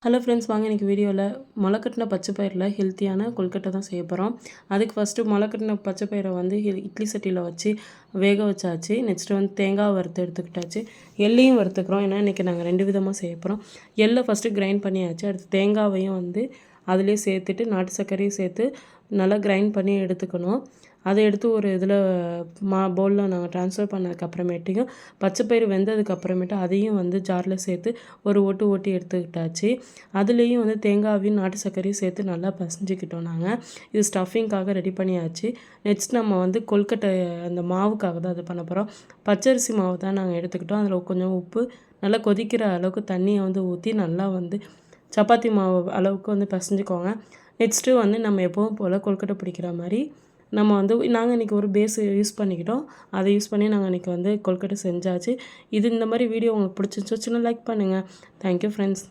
Hello friends, வாங்க இன்றைக்கி வீடியோவில் முளைக்கட்டின பச்சை பயிரில் ஹெல்த்தியான கொழுக்கட்டை தான் செய்ய போகிறோம். அதுக்கு ஃபஸ்ட்டு முளைக்கட்டின பச்சை பயிரை வந்து இட்லி சட்டியில் வச்சு வேக வச்சாச்சு. நெக்ஸ்ட்டு வந்து தேங்காய் வறுத்து எடுத்துக்கிட்டாச்சு. எள்ளையும் வறுத்துக்கிறோம், ஏன்னா இன்றைக்கி நாங்கள் 2 விதமாக செய்ய போகிறோம். எள்ளை ஃபஸ்ட்டு கிரைண்ட் பண்ணியாச்சு. அடுத்து தேங்காவையும் வந்து அதிலே சேர்த்துட்டு நாட்டு சர்க்கரையும் சேர்த்து நல்லா கிரைண்ட் பண்ணி எடுத்துக்கணும். அதை எடுத்து ஒரு இதில் பவுலில் நாங்கள் ட்ரான்ஸ்ஃபர் பண்ணதுக்கப்புறமேட்டையும் பச்சைப்பயிறு வெந்ததுக்கப்புறமேட்டு அதையும் வந்து ஜாரில் சேர்த்து ஒரு ஓட்டி எடுத்துக்கிட்டாச்சு. அதுலேயும் வந்து தேங்காவையும் நாட்டு சர்க்கரையும் சேர்த்து நல்லா பசஞ்சிக்கிட்டோம் நாங்கள். இது ஸ்டஃபிங்காக ரெடி பண்ணியாச்சு. நெக்ஸ்ட் நம்ம வந்து கொழுக்கட்டை அந்த மாவுக்காக தான் அது பண்ண போகிறோம். பச்சரிசி மாவு தான் நாங்கள் எடுத்துக்கிட்டோம். அதில் கொஞ்சம் உப்பு, நல்லா கொதிக்கிற அளவுக்கு தண்ணியை வந்து ஊற்றி நல்லா வந்து சப்பாத்தி மாவு அளவுக்கு வந்து பசஞ்சிக்கோங்க. நெக்ஸ்ட்டு வந்து நம்ம எப்பவும் போல் கொழுக்கட்டை பிடிக்கிற மாதிரி நம்ம வந்து நாங்கள் இன்றைக்கி ஒரு பேஸ் யூஸ் பண்ணிக்கிட்டோம். அதை யூஸ் பண்ணி நாங்கள் இன்றைக்கி வந்து கொழுக்கட்டை செஞ்சாச்சு. இந்த மாதிரி வீடியோ உங்களுக்கு பிடிச்சிருந்துச்சுன்னா லைக் பண்ணுங்கள். Thank you friends.